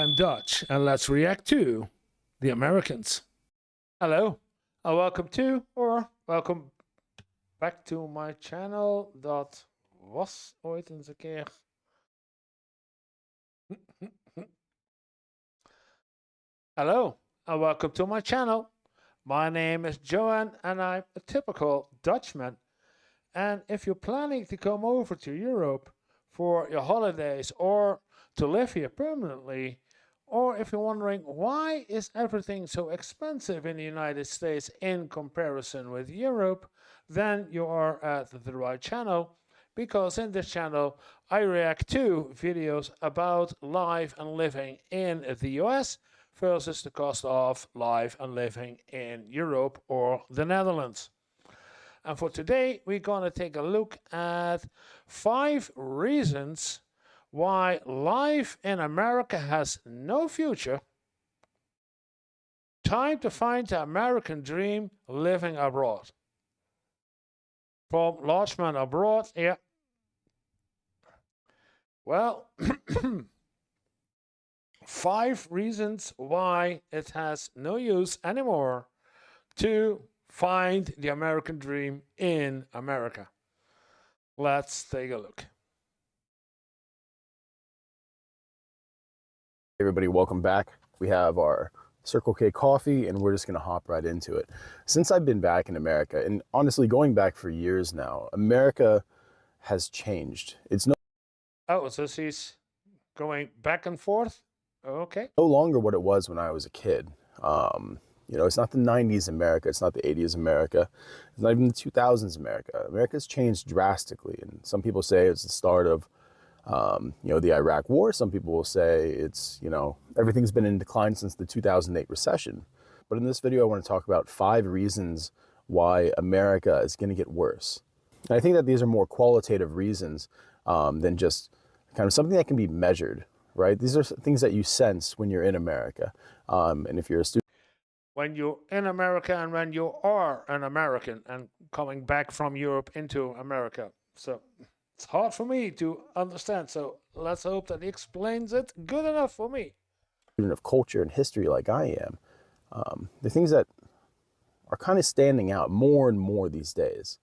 I'm Dutch, and let's react to the Americans. Hello, and welcome back to my channel. Dat was ooit eens een keer. Hello, and welcome to my channel. My name is Johan, and I'm a typical Dutchman. And if you're planning to come over to Europe for your holidays or to live here permanently, or if you're wondering why is everything so expensive in the United States in comparison with Europe, then you are at the right channel, because in this channel I react to videos about life and living in the US versus the cost of life and living in Europe or the Netherlands. And for today, we're going to take a look at 5 reasons why life in America has no future. Time to find the American dream living abroad. From Dutchmen abroad, yeah. Well, 5 reasons why it has no use anymore to find the American dream in America. Let's take a look. Everybody, welcome back. We have our Circle K coffee and we're just going to hop right into it. Since I've been back in America, and honestly going back for years now, America has changed. It's Oh, so she's going back and forth? Okay. no longer what it was when I was a kid. You know, it's not the 90s America, it's not the 80s America, it's not even the 2000s America. America's changed drastically, and some people say it's the start of you know, the Iraq War. Some people will say it's, you know, everything's been in decline since the 2008 recession. But in this video, I want to talk about 5 reasons why America is going to get worse. And I think that these are more qualitative reasons than just kind of something that can be measured, right? These are things that you sense when you're in America. And if you're a student, when you're in America and when you are an American and coming back from Europe into America. So it's hard for me to understand. So let's hope that he explains it good enough for me. Student of culture and history like I am, the things that are kind of standing out more and more these days.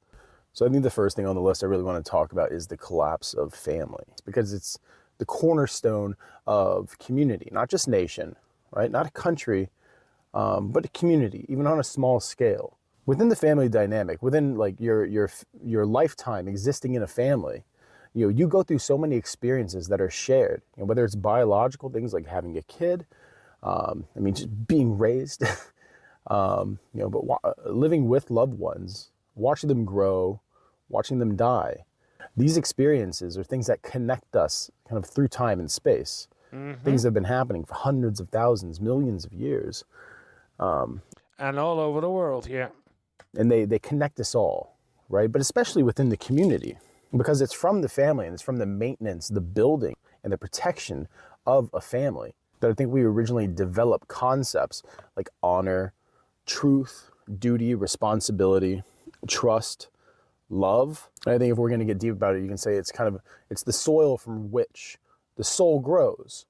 So I think the first thing on the list I really want to talk about is the collapse of family, because it's the cornerstone of community, not just nation, right? Not a country, but a community, even on a small scale. Within the family dynamic, within like your lifetime existing in a family, you know, you go through so many experiences that are shared, you know, whether it's biological things like having a kid, I mean, just being raised, you know, but living with loved ones, watching them grow, watching them die. These experiences are things that connect us kind of through time and space. Things have been happening for hundreds of thousands, millions of years. And all over the world, yeah. And they connect us all, right? But especially within the community, because it's from the family and it's from the maintenance, the building, and the protection of a family that I think we originally developed concepts like honor, truth, duty, responsibility, trust, love. And I think if we're going to get deep about it, you can say it's the soil from which the soul grows.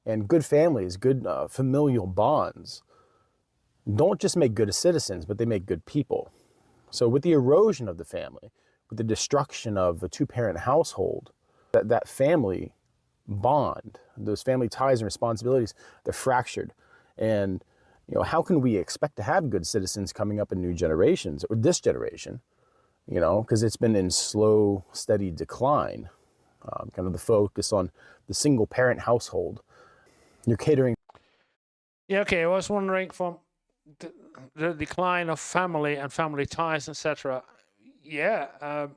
And good families, good familial bonds don't just make good citizens, but they make good people. So with the erosion of the family, with the destruction of a 2-parent household, that family bond, those family ties and responsibilities, they're fractured. And you know, how can we expect to have good citizens coming up in new generations, or this generation, you know, because it's been in slow, steady decline. Kind of the focus on the single parent household. You're catering. Yeah, okay, I was wondering from the decline of family and family ties, etc. Yeah,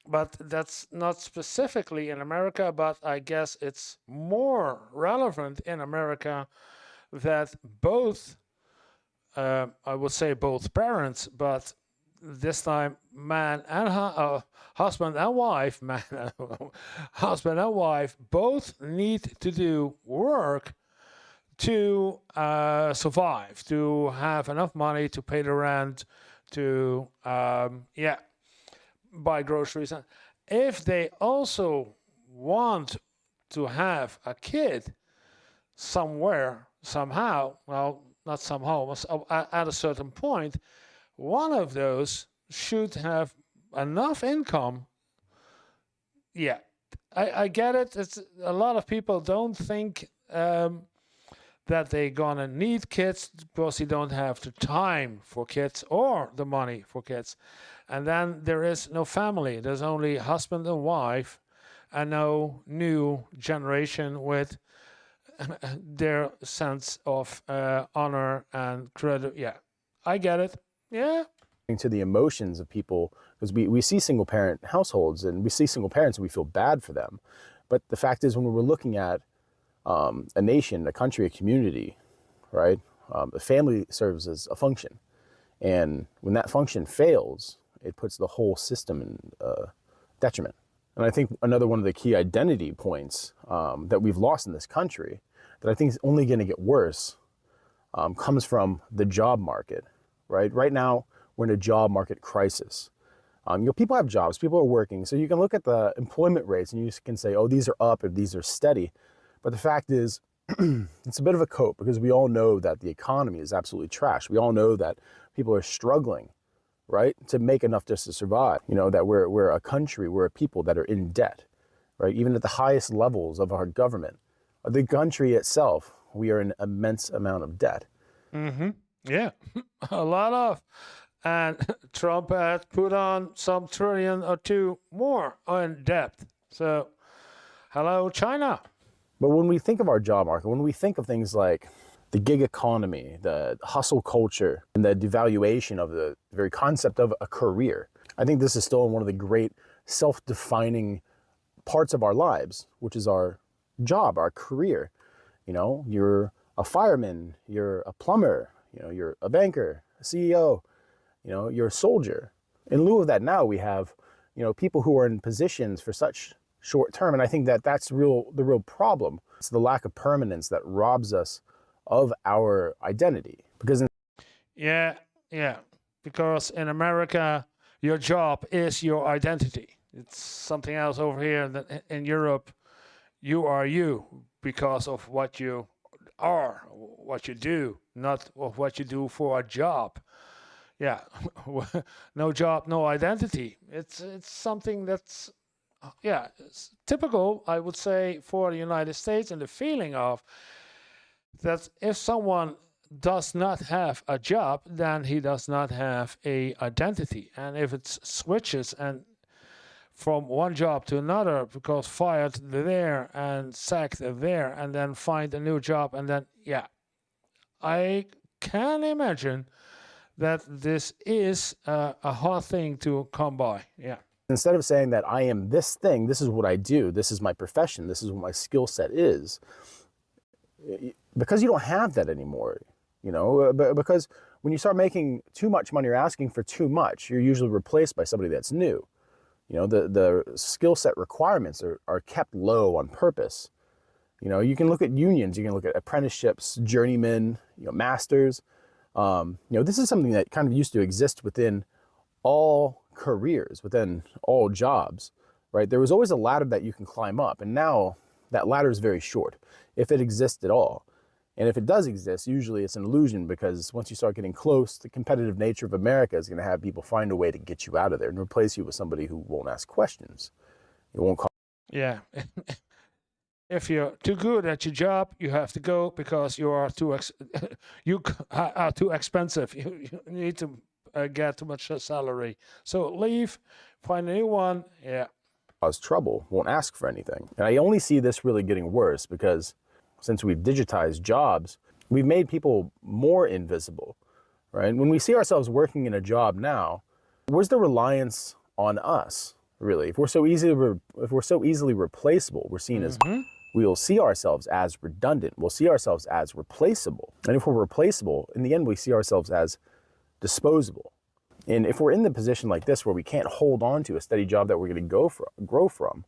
but that's not specifically in America, but I guess it's more relevant in America that both, I would say both parents, but this time man and husband and wife, husband and wife both need to do work to survive, to have enough money to pay the rent, to buy groceries. If they also want to have a kid, somewhere, somehow, well, not somehow, at a certain point, one of those should have enough income. Yeah, I get it. It's a lot of people don't think that they're gonna need kids because they don't have the time for kids or the money for kids. And then there is no family. There's only husband and wife, and no new generation with their sense of honor and credit. Yeah, I get it. Yeah. To the emotions of people, because we see single parent households and we see single parents and we feel bad for them. But the fact is, when we're looking at a nation, a country, a community, right? A family serves as a function. And when that function fails, it puts the whole system in detriment. And I think another one of the key identity points that we've lost in this country, that I think is only going to get worse, comes from the job market, right? Right now, we're in a job market crisis. People have jobs, people are working, so you can look at the employment rates and you can say, oh, these are up or these are steady. But the fact is, it's a bit of a cope, because we all know that the economy is absolutely trash. We all know that people are struggling, right, to make enough just to survive. You know, that we're a country, we're a people that are in debt, right? Even at the highest levels of our government, the country itself, we are in an immense amount of debt. Mm-hmm. Yeah, a lot of. And Trump has put on some trillion or two more on debt. So, hello, China. But when we think of our job market, when we think of things like the gig economy, the hustle culture, and the devaluation of the very concept of a career, I think this is still one of the great self-defining parts of our lives, which is our job, our career. You know, you're a fireman, you're a plumber, you know, you're a banker, a CEO, you know, you're a soldier. In lieu of that, now we have, you know, people who are in positions for such short term. And I think that that's the real problem. It's the lack of permanence that robs us of our identity. Because yeah, because in America, your job is your identity. It's something else over here. That in Europe, you are you because of what you are, what you do, not of what you do for a job. Yeah, no job, no identity. It's something that's yeah, it's typical, I would say, for the United States, and the feeling of that if someone does not have a job, then he does not have a identity. And if it switches and from one job to another, because fired there and sacked there, and then find a new job, and then yeah, I can imagine that this is a hard thing to come by. Yeah. instead of saying that I am this thing, this is what I do, this is my profession, this is what my skill set is, because you don't have that anymore, you know, because when you start making too much money or asking for too much, you're usually replaced by somebody that's new. You know, the skill set requirements are kept low on purpose. You know, you can look at unions, you can look at apprenticeships, journeymen, you know, masters. You know, this is something that kind of used to exist within all careers, within all jobs, right? There was always a ladder that you can climb up, and now that ladder is very short, if it exists at all. And if it does exist, usually it's an illusion, because once you start getting close, the competitive nature of America is going to have people find a way to get you out of there and replace you with somebody who won't ask questions. It won't call. Yeah. If you're too good at your job, you have to go because you are you are too expensive. You need to get too much salary. So leave, find a new one. Yeah. Cause trouble, won't ask for anything. And I only see this really getting worse because since we've digitized jobs, we've made people more invisible, right? When we see ourselves working in a job now, where's the reliance on us, really? If we're so easily replaceable, we're seen as, we'll see ourselves as redundant. We'll see ourselves as replaceable. And if we're replaceable, in the end, we see ourselves as disposable. And if we're in the position like this where we can't hold on to a steady job that we're going to grow from,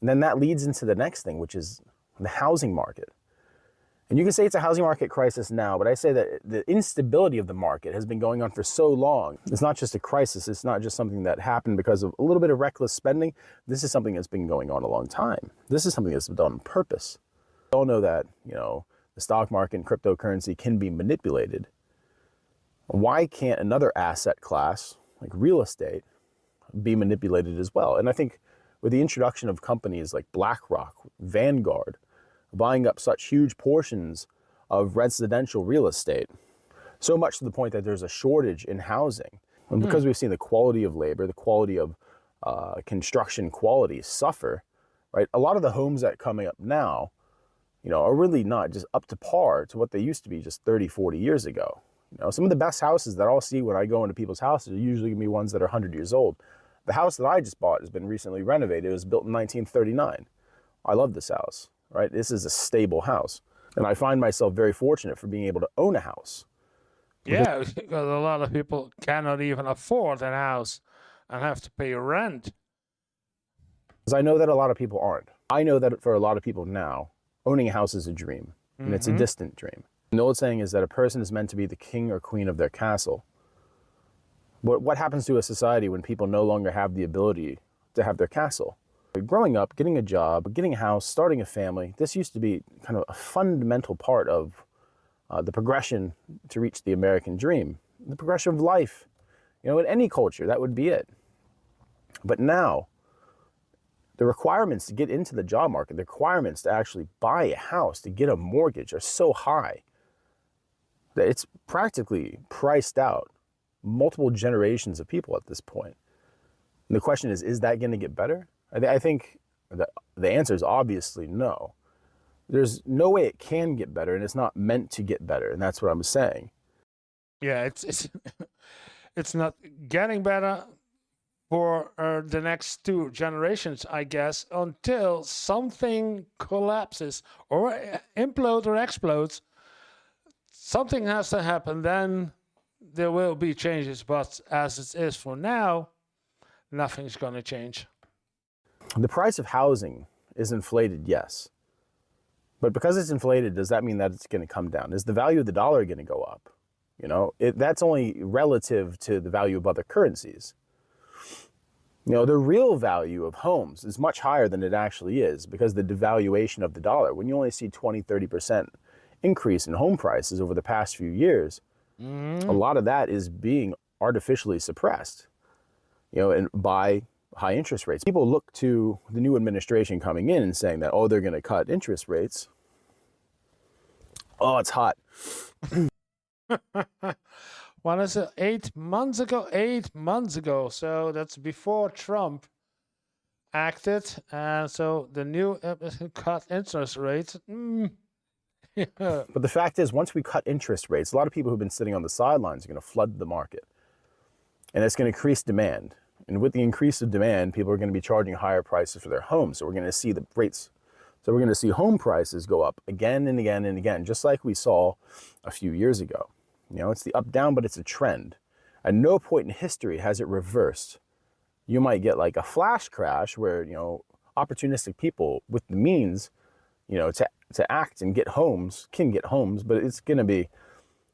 then that leads into the next thing, which is the housing market. And you can say it's a housing market crisis now, but I say that the instability of the market has been going on for so long. It's not just a crisis. It's not just something that happened because of a little bit of reckless spending. This is something that's been going on a long time. This is something that's been done on purpose. We all know that, the stock market and cryptocurrency can be manipulated. Why can't another asset class, like real estate, be manipulated as well? And I think with the introduction of companies like BlackRock, Vanguard, buying up such huge portions of residential real estate, so much to the point that there's a shortage in housing. And because we've seen the quality of labor, the quality of construction quality suffer, right? A lot of the homes that are coming up now, are really not just up to par to what they used to be just 30, 40 years ago. Some of the best houses that I'll see when I go into people's houses are usually going to be ones that are 100 years old. The house that I just bought has been recently renovated. It was built in 1939. I love this house, right? This is a stable house. And I find myself very fortunate for being able to own a house. Yeah, because a lot of people cannot even afford a house and have to pay rent. Because I know that a lot of people aren't. I know that for a lot of people now, owning a house is a dream, and it's a distant dream. And the old saying is that a person is meant to be the king or queen of their castle. But what happens to a society when people no longer have the ability to have their castle? Growing up, getting a job, getting a house, starting a family, this used to be kind of a fundamental part of the progression to reach the American dream, the progression of life. In any culture, that would be it. But now, the requirements to get into the job market, the requirements to actually buy a house, to get a mortgage are so high that it's practically priced out multiple generations of people at this point. And the question is that going to get better? I think the answer is obviously no. There's no way it can get better, and it's not meant to get better, and that's what I'm saying. Yeah, it's it's not getting better for the next 2 generations, I guess, until something collapses or implodes or explodes. Something has to happen, then there will be changes. But as it is for now, nothing's going to change. The price of housing is inflated, yes. But because it's inflated, does that mean that it's going to come down? Is the value of the dollar going to go up? That's only relative to the value of other currencies. The real value of homes is much higher than it actually is because of the devaluation of the dollar. When you only see 20, 30% increase in home prices over the past few years, a lot of that is being artificially suppressed, and by high interest rates. People look to the new administration coming in and saying that, they're going to cut interest rates. Oh, it's hot. What is it? 8 months ago? 8 months ago. So that's before Trump acted. And so the new cut interest rates. Yeah. But the fact is, once we cut interest rates, a lot of people who've been sitting on the sidelines are going to flood the market. And it's going to increase demand. And with the increase of demand, people are going to be charging higher prices for their homes. So we're going to see the rates. So we're going to see home prices go up again and again and again, just like we saw a few years ago. It's the up down, but it's a trend. At no point in history has it reversed. You might get like a flash crash where, opportunistic people with the means, to act and get homes can get homes, but it's going to be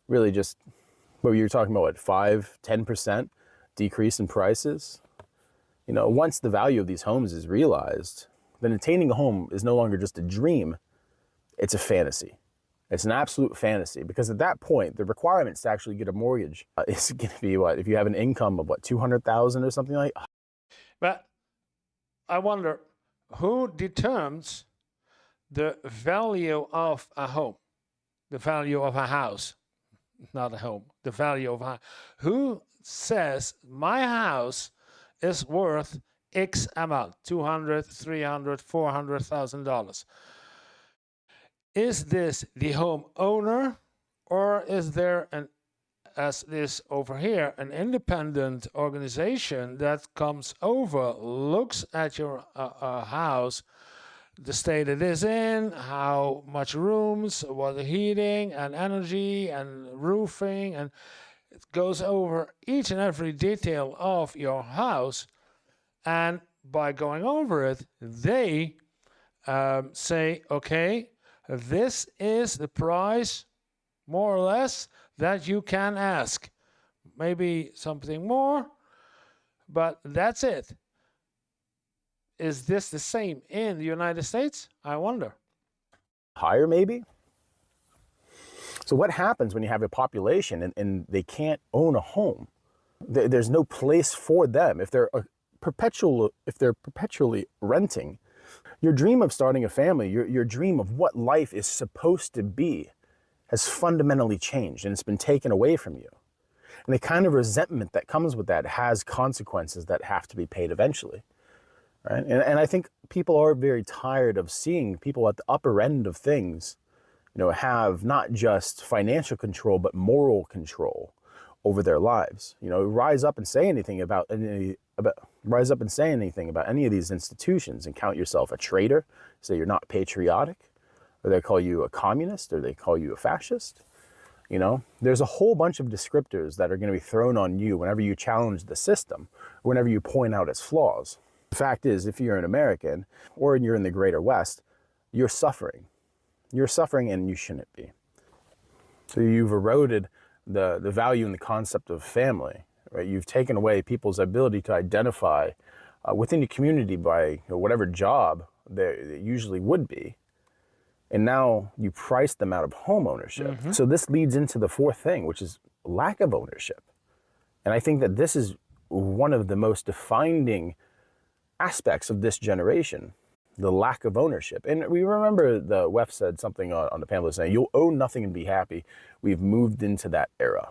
really just what you're talking about, 5, 10% decrease in prices. Once the value of these homes is realized, then attaining a home is no longer just a dream, it's a fantasy. It's an absolute fantasy because at that point, the requirements to actually get a mortgage is going to be what? If you have an income of $200,000 or something like that? But I wonder who determines the value of a home, the value of a house, not a home, the value of a house. Who says my house is worth X amount, $200,000, $300,000, $400,000? Is this the home owner, or is there as this over here, an independent organization that comes over, looks at your house, the state it is in, how much rooms, what the heating and energy and roofing, and it goes over each and every detail of your house, and by going over it, they say, okay, this is the price, more or less, that you can ask. Maybe something more, but that's it. Is this the same in the United States? I wonder. higher maybe. So what happens when you have a population and they can't own a home? There's no place for them. If they're perpetually renting, your dream of starting a family, your dream of what life is supposed to be has fundamentally changed, and it's been taken away from you. And the kind of resentment that comes with that has consequences that have to be paid eventually, right? And I think people are very tired of seeing people at the upper end of things, have not just financial control, but moral control over their lives. Rise up and say anything about any of these institutions and count yourself a traitor, say you're not patriotic, or they call you a communist, or they call you a fascist. There's a whole bunch of descriptors that are going to be thrown on you whenever you challenge the system, whenever you point out its flaws. The fact is, if you're an American or you're in the greater West, you're suffering. You're suffering and you shouldn't be. So you've eroded the value and the concept of family, right? You've taken away people's ability to identify within the community by whatever job they usually would be. And now you price them out of home ownership. Mm-hmm. So this leads into the fourth thing, which is lack of ownership. And I think that this is one of the most defining aspects of this generation, the lack of ownership. And we remember the WEF said something on the pamphlet saying, you'll own nothing and be happy. We've moved into that era.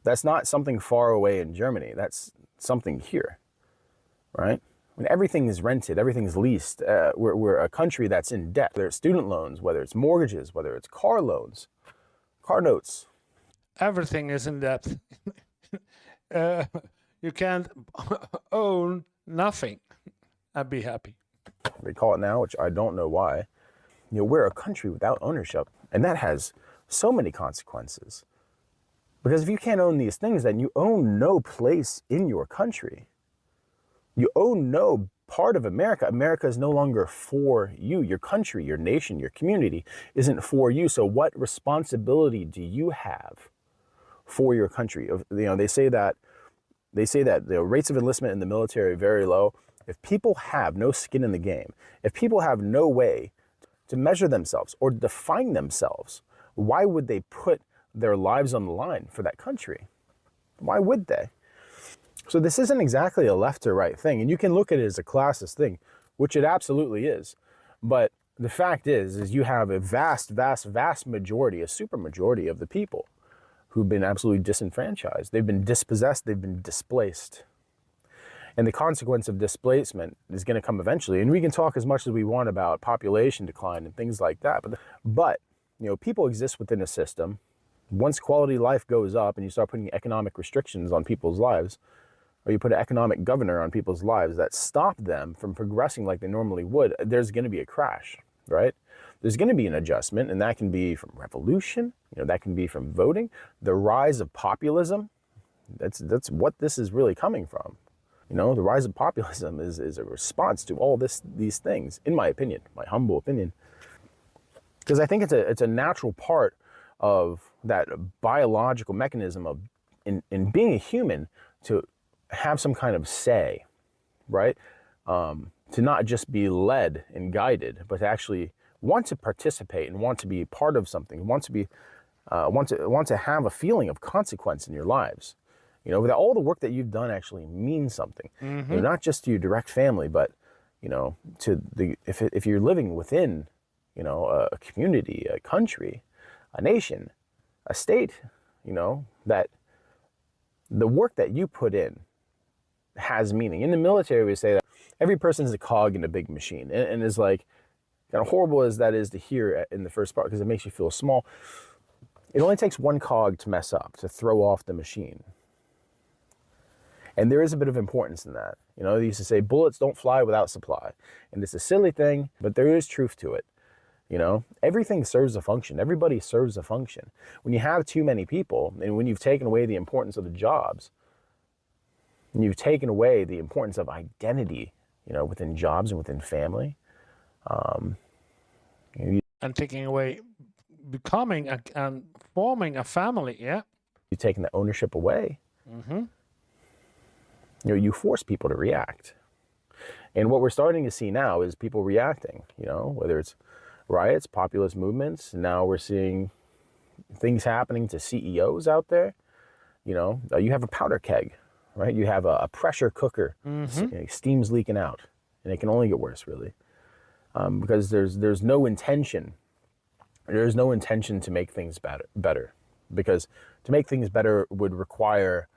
That's not something far away in Germany. That's something here, right? When everything is rented, everything is leased, we're a country that's in debt. Whether it's student loans, whether it's mortgages, whether it's car loans, car notes. Everything is in debt. You can't own nothing and be happy. They call it now, which I don't know why. We're a country without ownership, and that has so many consequences. Because if you can't own these things, then you own no place in your country. You own no part of America. America is no longer for you. Your country, your nation, your community isn't for you. So what responsibility do you have for your country? They say that the rates of enlistment in the military are very low. If people have no skin in the game, if people have no way to measure themselves or define themselves, why would they put their lives on the line for that country? Why would they? So this isn't exactly a left or right thing, and you can look at it as a classist thing, which it absolutely is. But the fact is you have a vast majority, a super majority of the people who've been absolutely disenfranchised. They've been dispossessed, they've been displaced. And the consequence of displacement is going to come eventually. And we can talk as much as we want about population decline and things like that. But people exist within a system. Once quality of life goes up and you start putting economic restrictions on people's lives, or you put an economic governor on people's lives that stop them from progressing like they normally would, there's going to be a crash, right? There's going to be an adjustment, and that can be from revolution, that can be from voting, the rise of populism. That's what this is really coming from. The rise of populism is a response to all these things, in my opinion, my humble opinion. Because I think it's a natural part of that biological mechanism of in being a human to have some kind of say, right? To not just be led and guided, but to actually want to participate and want to be part of something, want to have a feeling of consequence in your lives. That all the work that you've done actually means something. Mm-hmm. Not just to your direct family, but if you're living within a community, a country, a nation, a state, that the work that you put in has meaning. In the military, we say that every person is a cog in a big machine, and is like, kind of horrible as that is to hear in the first part, because it makes you feel small. It only takes one cog to mess up, to throw off the machine. And there is a bit of importance in that. They used to say bullets don't fly without supply. And it's a silly thing, but there is truth to it. Everything serves a function. Everybody serves a function. When you have too many people, and when you've taken away the importance of the jobs, and you've taken away the importance of identity, within jobs and within family. And taking away becoming and forming a family, yeah? You've taken the ownership away. Mm-hmm. You force people to react. And what we're starting to see now is people reacting, whether it's riots, populist movements. Now we're seeing things happening to CEOs out there. You have a powder keg, right? You have a pressure cooker, steam's leaking out, and it can only get worse, really, because there's no intention. There's no intention to make things better, because to make things better would require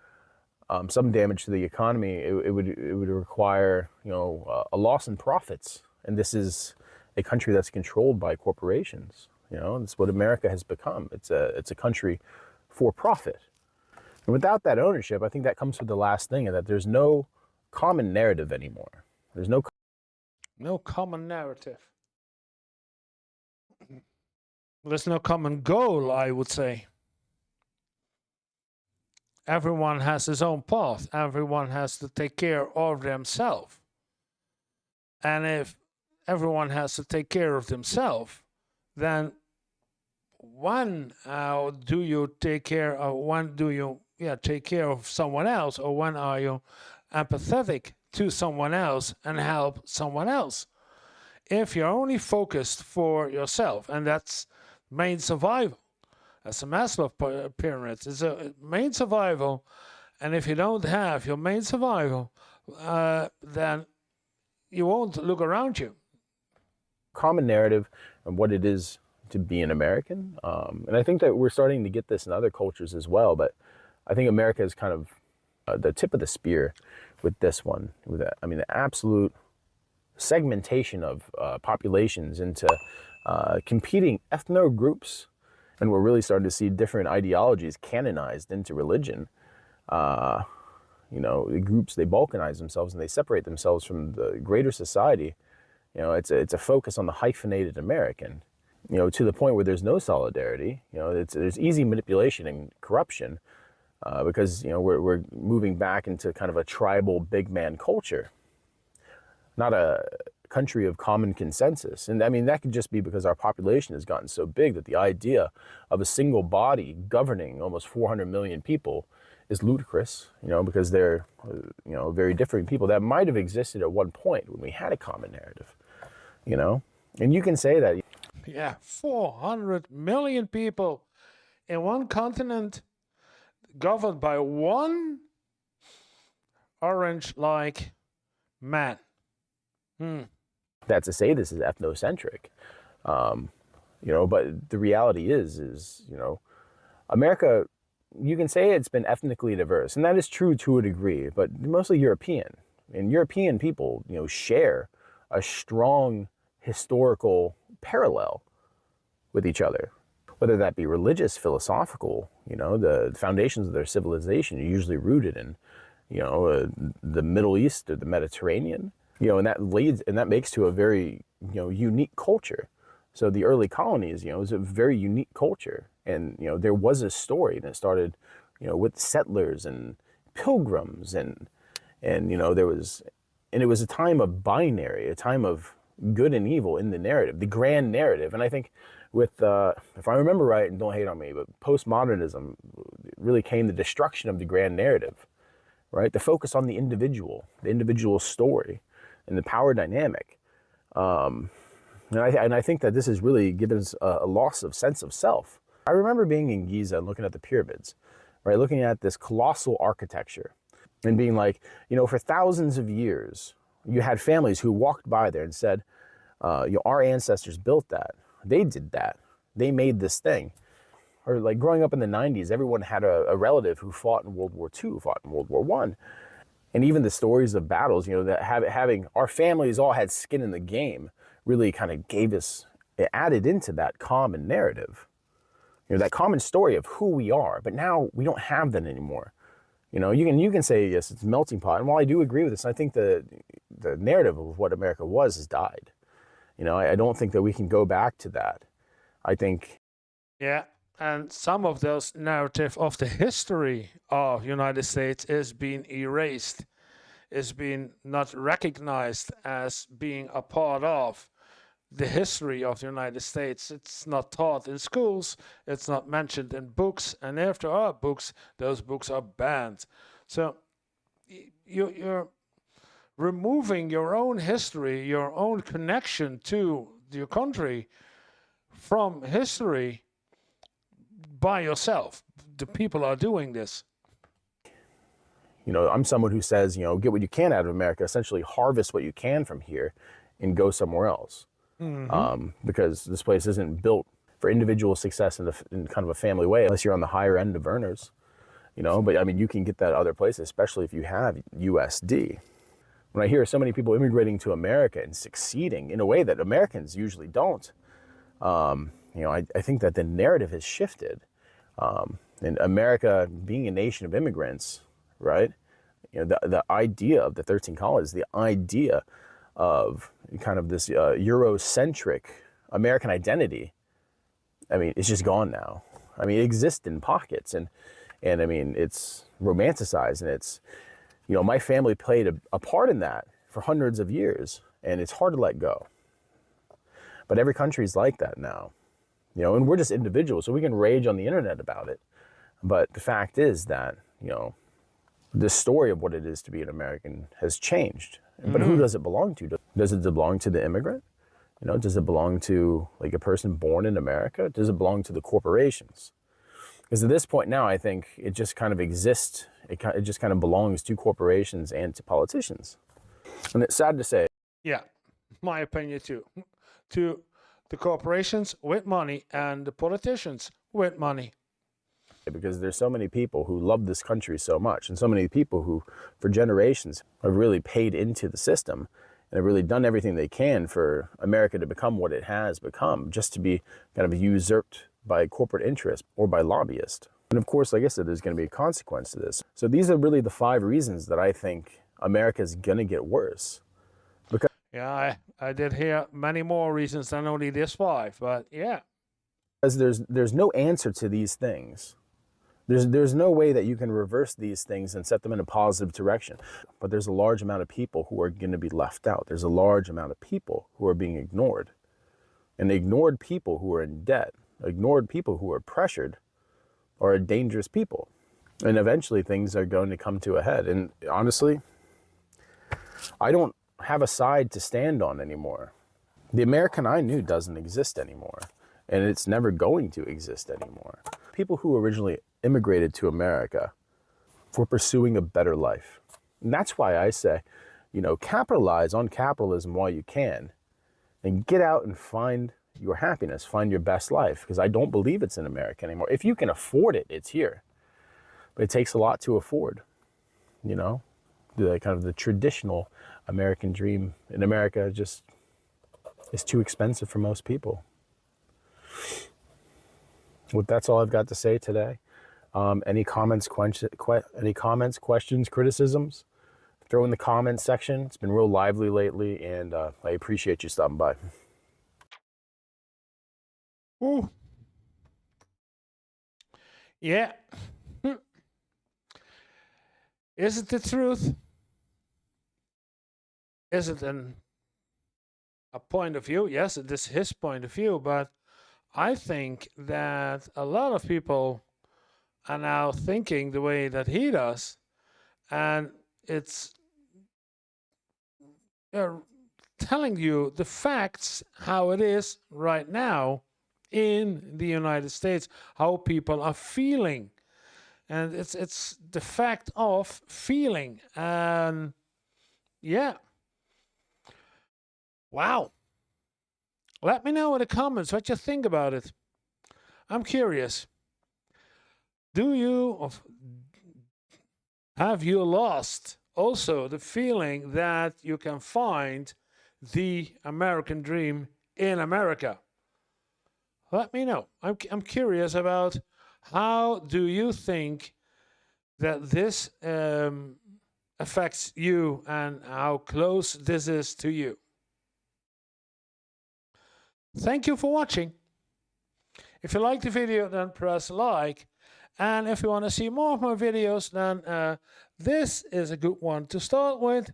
some damage to the economy. It would require a loss in profits, and this is a country that's controlled by corporations. It's what America has become. It's a country for profit. And without that ownership, I think that comes with the last thing, that there's no common narrative anymore. There's No common narrative. There's no common goal, I would say. Everyone has his own path. Everyone has to take care of themselves. And if everyone has to take care of themselves, then when do you take care of, when do you take care of someone else, or when are you empathetic to someone else and help someone else? If you're only focused for yourself, and that's main survival, as a Maslow pyramid, it's a main survival, and if you don't have your main survival, then you won't look around you. common narrative of what it is to be an American. And I think that we're starting to get this in other cultures as well. But I think America is kind of the tip of the spear with this one. The absolute segmentation of populations into competing ethno groups. And we're really starting to see different ideologies canonized into religion. The groups, they balkanize themselves and they separate themselves from the greater society. It's a focus on the hyphenated American, to the point where there's no solidarity. There's easy manipulation and corruption because, we're moving back into kind of a tribal big man culture, not a country of common consensus. And that could just be because our population has gotten so big that the idea of a single body governing almost 400 million people is ludicrous, because they're, very different people that might have existed at one point when we had a common narrative, and you can say that. Yeah, 400 million people in one continent governed by one orange-like man. That's to say this is ethnocentric, but the reality is, America, you can say it's been ethnically diverse, and that is true to a degree, but mostly European. And European people, share a strong historical parallel with each other, whether that be religious, philosophical. The foundations of their civilization are usually rooted in, the Middle East or the Mediterranean. And that makes to a very, unique culture. So the early colonies, was a very unique culture. And, there was a story, and it started, with settlers and pilgrims and it was a time of binary, a time of good and evil in the narrative, the grand narrative. And I think with, if I remember right, and don't hate on me, but postmodernism really came the destruction of the grand narrative, right? The focus on the individual story, and the power dynamic. And I think that this has really given us a loss of sense of self. I remember being in Giza and looking at the pyramids, right? Looking at this colossal architecture and being like, for thousands of years, you had families who walked by there and said, our ancestors built that. They did that. They made this thing. Or like growing up in the 90s, everyone had a relative who fought in World War II, fought in World War I. And even the stories of battles, that having our families all had skin in the game really kind of it added into that common narrative, that common story of who we are. But now we don't have that anymore. You can say, yes, it's a melting pot. And while I do agree with this, I think the narrative of what America was has died. I don't think that we can go back to that. I think. Yeah, and some of those narrative of the history of United States is being erased, is being not recognized as being a part of the history of the United States. It's not taught in schools, it's not mentioned in books, and if there are books, those books are banned. So you're removing your own history, your own connection to your country from history by yourself. The people are doing this. You know, I'm someone who says, you know, get what you can out of America, essentially harvest what you can from here and go somewhere else. Because this place isn't built for individual success in kind of a family way, unless you're on the higher end of earners, you know. But I mean, you can get that other places, especially if you have USD. When I hear so many people immigrating to America and succeeding in a way that Americans usually don't, you know, I think that the narrative has shifted. And America being a nation of immigrants, right? You know, the idea of the 13 colonies, the idea of kind of this Eurocentric American identity, I mean, it's just gone now. I mean, it exists in pockets, and I mean, it's romanticized, and it's, you know, my family played a part in that for hundreds of years, and it's hard to let go. But every country's like that now, you know, and we're just individuals, so we can rage on the internet about it. But the fact is that, you know, the story of what it is to be an American has changed. But who does it belong to? Does it belong to the immigrant? You know, does it belong to like a person born in America? Does it belong to the corporations? Because at this point now, I think it just kind of exists. It just kind of belongs to corporations and to politicians. And it's sad to say. Yeah, my opinion too. To the corporations with money and the politicians with money. Because there's so many people who love this country so much, and so many people who, for generations, have really paid into the system and have really done everything they can for America to become what it has become, just to be kind of usurped by corporate interest or by lobbyists. And of course, like I said, there's going to be a consequence to this. So these are really the 5 reasons that I think America is going to get worse. Because yeah, I did hear many more reasons than only this 5, but yeah. Because there's no answer to these things. There's no way that you can reverse these things and set them in a positive direction. But there's a large amount of people who are going to be left out. There's a large amount of people who are being ignored. And ignored people who are in debt, ignored people who are pressured, are dangerous people. And eventually things are going to come to a head. And honestly, I don't have a side to stand on anymore. The American I knew doesn't exist anymore. And it's never going to exist anymore. People who originally immigrated to America for pursuing a better life. And that's why I say, you know, capitalize on capitalism while you can and get out and find your happiness, find your best life, because I don't believe it's in America anymore. If you can afford it, it's here. But it takes a lot to afford, you know, the kind of the traditional American dream in America just is too expensive for most people. Well, that's all I've got to say today. Any comments, questions, criticisms? Throw in the comments section. It's been real lively lately, and I appreciate you stopping by. Ooh. Yeah. Is it the truth? Is it a point of view? Yes, it is his point of view, but I think that a lot of people are now thinking the way that he does, and it's telling you the facts, how it is right now in the United States, how people are feeling. And it's the fact of feeling. And yeah. Wow. Let me know in the comments what you think about it. I'm curious. Have you lost also the feeling that you can find the American dream in America? Let me know. I'm curious about how do you think that this affects you and how close this is to you. Thank you for watching. If you like the video, then press like. And if you want to see more of my videos, then this is a good one to start with.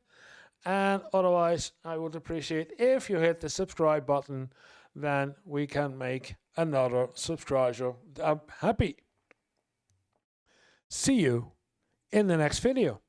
And otherwise, I would appreciate if you hit the subscribe button, then we can make another subscriber happy. See you in the next video.